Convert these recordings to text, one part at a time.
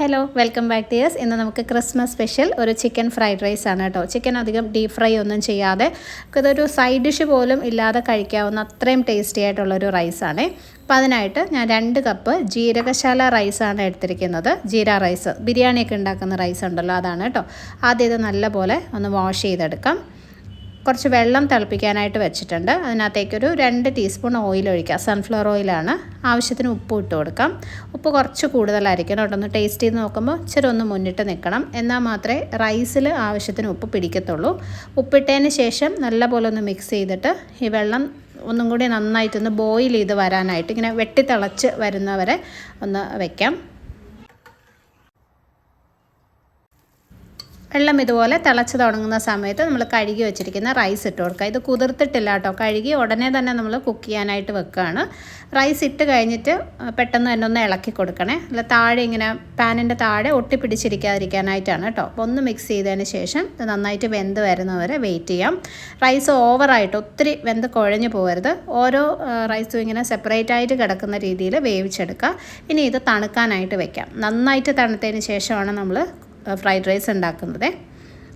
Hello welcome back to yours. ഇന്ന് നമുക്ക് Christmas special ഒരു ചിക്കൻ ഫ്രൈഡ് റൈസ് ആണ് കേട്ടോ. ചിക്കൻ അധികം ഡീപ് ഫ്രൈ ഒന്നും ചെയ്യാതെ ഇതൊരു സൈഡ് ഡിഷ് പോലും ഇല്ലാതെ കഴിക്കാവുന്ന അത്രയും ടേസ്റ്റി ആയിട്ടുള്ളൊരു റൈസാണ്. അപ്പോൾ അതിനായിട്ട് ഞാൻ 2 കപ്പ് ജീരകശാല റൈസാണ് എടുത്തിരിക്കുന്നത്. ജീര റൈസ്, ബിരിയാണിയൊക്കെ ഉണ്ടാക്കുന്ന റൈസ് ഉണ്ടല്ലോ, അതാണ് കേട്ടോ. ആദ്യം ഇത് നല്ലപോലെ ഒന്ന് വാഷ് ചെയ്തെടുക്കാം. കുറച്ച് വെള്ളം തിളപ്പിക്കാനായിട്ട് വെച്ചിട്ടുണ്ട്. അതിനകത്തേക്കൊരു 2 ടീസ്പൂൺ ഓയിൽ ഒഴിക്കുക. സൺഫ്ലവർ ഓയിലാണ്. ആവശ്യത്തിന് ഉപ്പ് ഇട്ട് കൊടുക്കാം. ഉപ്പ് കുറച്ച് കൂടുതലായിരിക്കണം കേട്ടോ. ഒന്ന് ടേസ്റ്റ് ചെയ്ത് നോക്കുമ്പോൾ ഇച്ചിരി ഒന്ന് മുന്നിട്ട് നിൽക്കണം. എന്നാൽ മാത്രമേ റൈസിൽ ആവശ്യത്തിന് ഉപ്പ് പിടിക്കത്തുള്ളൂ. ഉപ്പിട്ടതിന് ശേഷം നല്ലപോലെ ഒന്ന് മിക്സ് ചെയ്തിട്ട് ഈ വെള്ളം ഒന്നും കൂടി നന്നായിട്ടൊന്ന് ബോയിൽ ചെയ്ത് വരാനായിട്ട് ഇങ്ങനെ വെട്ടിത്തിളച്ച് വരുന്നവരെ ഒന്ന് വയ്ക്കാം. വെള്ളം ഇതുപോലെ തിളച്ച് തുടങ്ങുന്ന സമയത്ത് നമ്മൾ കഴുകി വെച്ചിരിക്കുന്ന റൈസ് ഇട്ട് കൊടുക്കുക. ഇത് കുതിർത്തിട്ടില്ല കേട്ടോ, കഴുകി ഉടനെ തന്നെ നമ്മൾ കുക്ക് ചെയ്യാനായിട്ട് വെക്കുകയാണ്. റൈസ് ഇട്ട് കഴിഞ്ഞിട്ട് പെട്ടെന്ന് തന്നെ ഒന്ന് ഇളക്കി കൊടുക്കണേ. അല്ല താഴെ ഇങ്ങനെ പാനിൻ്റെ താഴെ ഒട്ടിപ്പിടിച്ചിരിക്കാതിരിക്കാനായിട്ടാണ് കേട്ടോ. അപ്പോൾ ഒന്ന് മിക്സ് ചെയ്തതിന് ശേഷം ഇത് നന്നായിട്ട് വെന്ത് വരുന്നവരെ വെയിറ്റ് ചെയ്യാം. റൈസ് ഓവറായിട്ട് ഒത്തിരി വെന്ത് കുഴഞ്ഞു പോകരുത്. ഓരോ റൈസും ഇങ്ങനെ സെപ്പറേറ്റ് ആയിട്ട് കിടക്കുന്ന രീതിയിൽ വേവിച്ചെടുക്കുക. ഇനി ഇത് തണുക്കാനായിട്ട് വെക്കാം. നന്നായിട്ട് തണുത്തതിന് ശേഷമാണ് നമ്മൾ ഫ്രൈഡ് റൈസ് ഉണ്ടാക്കുന്നത്.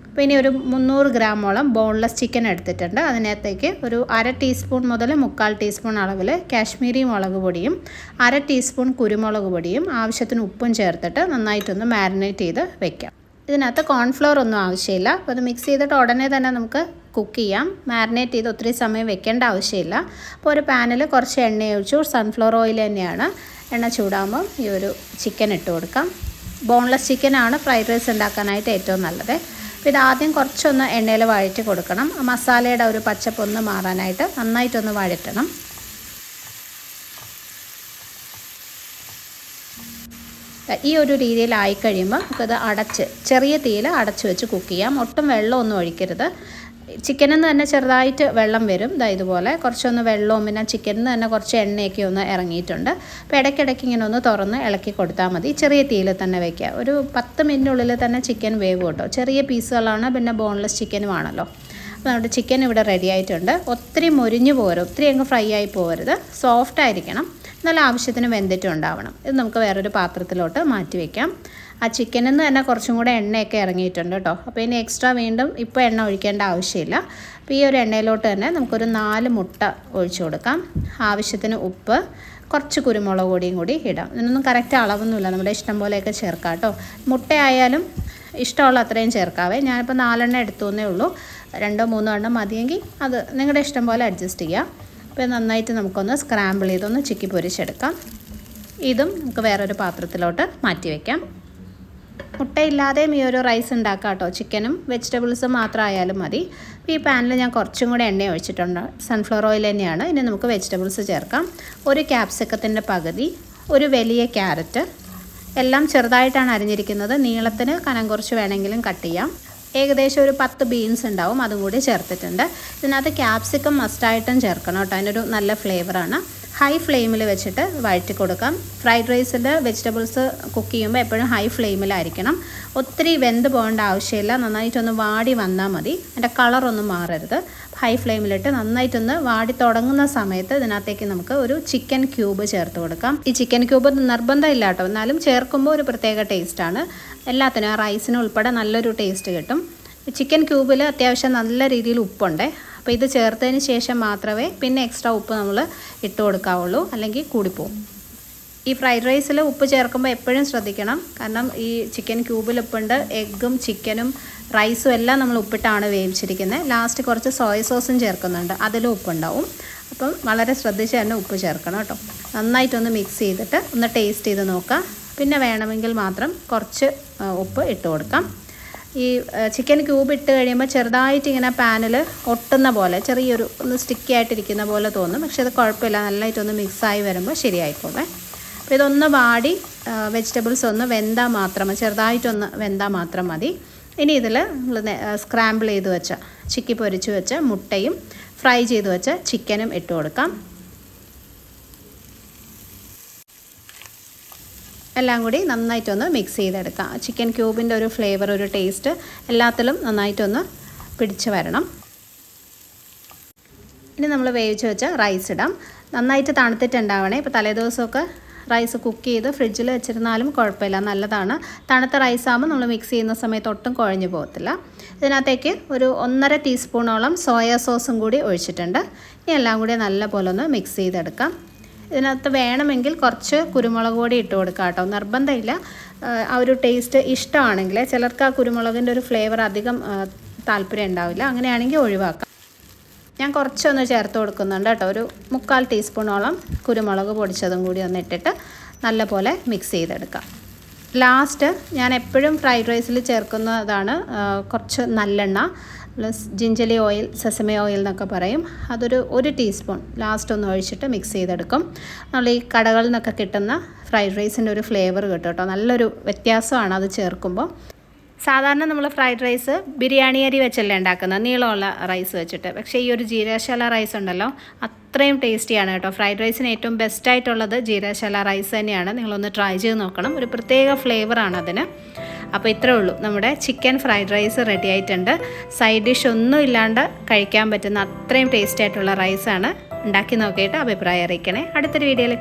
അപ്പോൾ ഇനി ഒരു 300 ഗ്രാമോളം ബോൺലെസ് ചിക്കൻ എടുത്തിട്ടുണ്ട്. അതിനകത്തേക്ക് ഒരു 1/2 ടീസ്പൂൺ മുതൽ 1/4 ടീസ്പൂൺ അളവിൽ കാശ്മീരി മുളക് പൊടിയും 1/2 ടീസ്പൂൺ കുരുമുളക് പൊടിയും ആവശ്യത്തിന് ഉപ്പും ചേർത്തിട്ട് നന്നായിട്ടൊന്ന് മാരിനേറ്റ് ചെയ്ത് വെക്കാം. ഇതിനകത്ത് കോൺഫ്ലവർ ഒന്നും ആവശ്യമില്ല. അപ്പോൾ അത് മിക്സ് ചെയ്തിട്ട് ഉടനെ തന്നെ നമുക്ക് കുക്ക് ചെയ്യാം. മാരിനേറ്റ് ചെയ്ത് ഒത്തിരി സമയം വെക്കേണ്ട ആവശ്യമില്ല. അപ്പോൾ ഒരു പാനിൽ കുറച്ച് എണ്ണ ഒഴിച്ചു. സൺഫ്ലവർ ഓയിൽ തന്നെയാണ്. എണ്ണ ചൂടാകുമ്പോൾ ഈ ഒരു ചിക്കൻ ഇട്ട് കൊടുക്കാം. ബോൺലെസ് ചിക്കനാണ് ഫ്രൈഡ് റൈസ് ഉണ്ടാക്കാനായിട്ട് ഏറ്റവും നല്ലത്. അപ്പോൾ ഇത് ആദ്യം കുറച്ചൊന്ന് എണ്ണയിൽ വഴറ്റി കൊടുക്കണം. മസാലയുടെ ഒരു പച്ചപ്പൊന്ന് മാറാനായിട്ട് നന്നായിട്ടൊന്ന് വഴറ്റണം. ഈ ഒരു രീതിയിലായി കഴിയുമ്പോൾ നമുക്കത് ചെറിയ തീയിൽ അടച്ച് വെച്ച് കുക്ക് ചെയ്യാം. ഒട്ടും വെള്ളമൊന്നും ഒഴിക്കരുത്. ചിക്കനിൽ നിന്ന് തന്നെ ചെറുതായിട്ട് വെള്ളം വരും. ഇതുപോലെ കുറച്ചൊന്ന് വെള്ളവും പിന്നെ ചിക്കനിൽ നിന്ന് തന്നെ കുറച്ച് എണ്ണയൊക്കെ ഒന്ന് ഇറങ്ങിയിട്ടുണ്ട്. അപ്പോൾ ഇടയ്ക്കിടയ്ക്ക് ഇങ്ങനെ ഒന്ന് തുറന്ന് ഇളക്കി കൊടുത്താൽ മതി. ചെറിയ തീയിൽ തന്നെ വയ്ക്കുക. ഒരു 10 മിനിറ്റിനുള്ളിൽ തന്നെ ചിക്കൻ വേവ് കേട്ടോ. ചെറിയ പീസുകളാണ്, പിന്നെ ബോൺലെസ് ചിക്കനും ആണല്ലോ. അപ്പോൾ നമ്മുടെ ചിക്കൻ ഇവിടെ റെഡി ആയിട്ടുണ്ട്. ഒത്തിരി മൊരിഞ്ഞു പോകരുത്, ഒത്തിരി അങ്ങ് ഫ്രൈ ആയി പോകരുത്. സോഫ്റ്റ് ആയിരിക്കണം, നല്ല ആവശ്യത്തിന് വെന്തിട്ടുണ്ടാവണം. ഇത് നമുക്ക് വേറൊരു പാത്രത്തിലോട്ട് മാറ്റി വയ്ക്കാം. ആ ചിക്കനിൽ നിന്ന് തന്നെ കുറച്ചും കൂടെ എണ്ണയൊക്കെ ഇറങ്ങിയിട്ടുണ്ട് കേട്ടോ. അപ്പോൾ ഇനി എക്സ്ട്രാ വീണ്ടും ഇപ്പോൾ എണ്ണ ഒഴിക്കേണ്ട ആവശ്യമില്ല. അപ്പോൾ ഈ ഒരു എണ്ണയിലോട്ട് തന്നെ നമുക്കൊരു 4 മുട്ട ഒഴിച്ചു കൊടുക്കാം. ആവശ്യത്തിന് ഉപ്പ്, കുറച്ച് കുരുമുളക് പൊടിയും കൂടി ഇടാം. ഇതിനൊന്നും കറക്റ്റ് അളവൊന്നുമില്ല, നമ്മുടെ ഇഷ്ടം പോലെയൊക്കെ ചേർക്കാം കേട്ടോ. മുട്ടയായാലും ഇഷ്ടമുള്ള അത്രയും ചേർക്കാവേ. ഞാനിപ്പോൾ 4 എണ്ണം എടുത്തുവെന്നേ ഉള്ളൂ. 2 3 എണ്ണം മതിയെങ്കിൽ അത് നിങ്ങളുടെ ഇഷ്ടം പോലെ അഡ്ജസ്റ്റ് ചെയ്യാം. അപ്പോൾ നന്നായിട്ട് നമുക്കൊന്ന് സ്ക്രാമ്പിൾ ചെയ്തൊന്ന് ചിക്കി പൊരിച്ചെടുക്കാം. ഇതും നമുക്ക് വേറൊരു പാത്രത്തിലോട്ട് മാറ്റി വയ്ക്കാം. മുട്ടയില്ലാതെയും ഈ ഒരു റൈസ് ഉണ്ടാക്കാം കേട്ടോ. ചിക്കനും വെജിറ്റബിൾസും മാത്രം ആയാലും മതി. അപ്പോൾ ഈ പാനിൽ ഞാൻ കുറച്ചും കൂടെ എണ്ണ ഒഴിച്ചിട്ടുണ്ട്. സൺഫ്ലവർ ഓയിൽ തന്നെയാണ്. ഇനി നമുക്ക് വെജിറ്റബിൾസ് ചേർക്കാം. ഒരു ക്യാപ്സിക്കത്തിൻ്റെ പകുതി, ഒരു വലിയ ക്യാരറ്റ്, എല്ലാം ചെറുതായിട്ടാണ് അരിഞ്ഞിരിക്കുന്നത്. നീളത്തിന് കനം കുറച്ച് വേണമെങ്കിലും കട്ട് ചെയ്യാം. ഏകദേശം ഒരു 10 ബീൻസ് ഉണ്ടാവും, അതും കൂടി ചേർത്തിട്ടുണ്ട്. ഇതിനകത്ത് ക്യാപ്സിക്കം മസ്റ്റായിട്ടും ചേർക്കണം കേട്ടോ. അതിനൊരു നല്ല ഫ്ലേവറാണ്. ഹൈ ഫ്ലെയിമിൽ വെച്ചിട്ട് വഴറ്റി കൊടുക്കാം. ഫ്രൈഡ് റൈസിൻ്റെ വെജിറ്റബിൾസ് കുക്ക് ചെയ്യുമ്പോൾ എപ്പോഴും ഹൈ ഫ്ലെയിമിലായിരിക്കണം. ഒത്തിരി വെന്ത് പോകേണ്ട ആവശ്യമില്ല. നന്നായിട്ടൊന്ന് വാടി വന്നാൽ മതി. അതിൻ്റെ കളറൊന്നും മാറരുത്. ഹൈ ഫ്ലെയിമിലിട്ട് നന്നായിട്ടൊന്ന് വാടി തുടങ്ങുന്ന സമയത്ത് ഇതിനകത്തേക്ക് നമുക്ക് ഒരു ചിക്കൻ ക്യൂബ് ചേർത്ത് കൊടുക്കാം. ഈ ചിക്കൻ ക്യൂബ് നിർബന്ധമില്ല കേട്ടോ, എന്നാലും ചേർക്കുമ്പോൾ ഒരു പ്രത്യേക ടേസ്റ്റാണ്. എല്ലാത്തിനും ആ റൈസിന് ഉൾപ്പെടെ നല്ലൊരു ടേസ്റ്റ് കിട്ടും. ചിക്കൻ ക്യൂബിൽ അത്യാവശ്യം നല്ല രീതിയിൽ ഉപ്പുണ്ട്. അപ്പോൾ ഇത് ചേർത്തതിന് ശേഷം മാത്രമേ പിന്നെ എക്സ്ട്രാ ഉപ്പ് നമ്മൾ ഇട്ട് കൊടുക്കാവുള്ളൂ, അല്ലെങ്കിൽ കൂടിപ്പോവും. ഈ ഫ്രൈഡ് റൈസിൽ ഉപ്പ് ചേർക്കുമ്പോൾ എപ്പോഴും ശ്രദ്ധിക്കണം. കാരണം ഈ ചിക്കൻ ക്യൂബിൽ ഉപ്പുണ്ട്. എഗ്ഗും ചിക്കനും റൈസും എല്ലാം നമ്മൾ ഉപ്പിട്ടാണ് വേവിച്ചിരിക്കുന്നത്. ലാസ്റ്റ് കുറച്ച് സോയ സോസും ചേർക്കുന്നുണ്ട്, അതിലും ഉപ്പുണ്ടാവും. അപ്പം വളരെ ശ്രദ്ധിച്ച് തന്നെ ഉപ്പ് ചേർക്കണം കേട്ടോ. നന്നായിട്ടൊന്ന് മിക്സ് ചെയ്തിട്ട് ഒന്ന് ടേസ്റ്റ് ചെയ്ത് നോക്കാം. പിന്നെ വേണമെങ്കിൽ മാത്രം കുറച്ച് ഉപ്പ് ഇട്ട് കൊടുക്കാം. ഈ ചിക്കൻ ക്യൂബ് ഇട്ട് കഴിയുമ്പോൾ ചെറുതായിട്ട് ഇങ്ങനെ പാനിൽ ഒട്ടുന്ന പോലെ, ചെറിയൊരു ഒന്ന് സ്റ്റിക്കി ആയിട്ടിരിക്കുന്ന പോലെ തോന്നും. പക്ഷേ അത് കുഴപ്പമില്ല, നല്ലതായിട്ടൊന്ന് മിക്സായി വരുമ്പോൾ ശരിയായിക്കോട്ടെ. അപ്പോൾ ഇതൊന്ന് വാടി വെജിറ്റബിൾസ് ഒന്ന് വെന്താൽ മാത്രം, ചെറുതായിട്ടൊന്ന് വെന്താൽ മാത്രം മതി. ഇനി ഇതിൽ നമ്മൾ സ്ക്രാമ്പിൾ ചെയ്ത് വെച്ച, ചിക്കി പൊരിച്ച് വെച്ച മുട്ടയും ഫ്രൈ ചെയ്ത് വെച്ച ചിക്കനും ഇട്ട് കൊടുക്കാം. എല്ലാം കൂടി നന്നായിട്ടൊന്ന് മിക്സ് ചെയ്തെടുക്കാം. ചിക്കൻ ക്യൂബിൻ്റെ ഒരു ഫ്ലേവർ, ഒരു ടേസ്റ്റ് എല്ലാത്തിലും നന്നായിട്ടൊന്ന് പിടിച്ച് വരണം. ഇനി നമ്മൾ വേവിച്ച് വെച്ച റൈസ് ഇടാം. നന്നായിട്ട് തണുത്തിട്ടുണ്ടാവണേ. ഇപ്പോൾ തലേദിവസമൊക്കെ റൈസ് കുക്ക് ചെയ്ത് ഫ്രിഡ്ജിൽ വെച്ചിരുന്നാലും കുഴപ്പമില്ല, നല്ലതാണ്. തണുത്ത റൈസാകുമ്പോൾ നമ്മൾ മിക്സ് ചെയ്യുന്ന സമയത്ത് ഒട്ടും കുഴഞ്ഞു പോകത്തില്ല. ഇതിനകത്തേക്ക് ഒരു 1.5 ടീസ്പൂണോളം സോയ സോസും കൂടി ഒഴിച്ചിട്ടുണ്ട്. ഇനി എല്ലാം കൂടി നല്ലപോലെ ഒന്ന് മിക്സ് ചെയ്തെടുക്കാം. ഇതിനകത്ത് വേണമെങ്കിൽ കുറച്ച് കുരുമുളക് പൊടി ഇട്ട് കൊടുക്കാം കേട്ടോ, നിർബന്ധമില്ല. ആ ഒരു ടേസ്റ്റ് ഇഷ്ടമാണെങ്കിൽ, ചിലർക്ക് ആ കുരുമുളകിൻ്റെ ഒരു ഫ്ലേവർ അധികം താല്പര്യം ഉണ്ടാവില്ല, അങ്ങനെയാണെങ്കിൽ ഒഴിവാക്കാം. ഞാൻ കുറച്ചൊന്ന് ചേർത്ത് കൊടുക്കുന്നുണ്ട് കേട്ടോ, ഒരു 3/4 ടീസ്പൂണോളം കുരുമുളക് പൊടിച്ചതും കൂടി ഒന്ന് ഇട്ടിട്ട് നല്ലപോലെ മിക്സ് ചെയ്തെടുക്കാം. ലാസ്റ്റ് ഞാൻ എപ്പോഴും ഫ്രൈഡ് റൈസിൽ ചേർക്കുന്നതാണ് കുറച്ച് നല്ലെണ്ണ, plus gingelly oil, sesame oil എന്നൊക്കെ പറയും. അതൊരു 1 ടീസ്പൂൺ ലാസ്റ്റ് ഒന്ന് ഒഴിച്ചിട്ട് മിക്സ് ചെയ്തെടുക്കും. നമ്മൾ ഈ കടകളിൽ നിന്നൊക്കെ കിട്ടുന്ന ഫ്രൈഡ് റൈസിൻ്റെ ഒരു ഫ്ലേവർ കിട്ടും കേട്ടോ, നല്ലൊരു വ്യത്യാസമാണ് അത് ചേർക്കുമ്പോൾ. സാധാരണ നമ്മൾ ഫ്രൈഡ് റൈസ് ബിരിയാണി അരി വെച്ചല്ലേ ഉണ്ടാക്കുന്നത്, നീളമുള്ള റൈസ് വെച്ചിട്ട്. പക്ഷേ ഈ ഒരു ജീരകശാല റൈസ് ഉണ്ടല്ലോ, അത്രയും ടേസ്റ്റിയാണ് കേട്ടോ. ഫ്രൈഡ് റൈസിന് ഏറ്റവും ബെസ്റ്റായിട്ടുള്ളത് ജീരകശാല റൈസ് തന്നെയാണ്. നിങ്ങളൊന്ന് ട്രൈ ചെയ്ത് നോക്കണം, ഒരു പ്രത്യേക ഫ്ലേവറാണ് അതിന്. അപ്പോൾ ഇത്രേ ഉള്ളൂ, നമ്മുടെ ചിക്കൻ ഫ്രൈഡ് റൈസ് റെഡി ആയിട്ടുണ്ട്. സൈഡ് ഡിഷ് ഒന്നും ഇല്ലാണ്ട് കഴിക്കാൻ പറ്റുന്ന അത്രയും ടേസ്റ്റി ആയിട്ടുള്ള റൈസാണ്. ഉണ്ടാക്കി നോക്കിയിട്ട് അഭിപ്രായം അറിയിക്കണേ. അടുത്തൊരു വീഡിയോയിൽ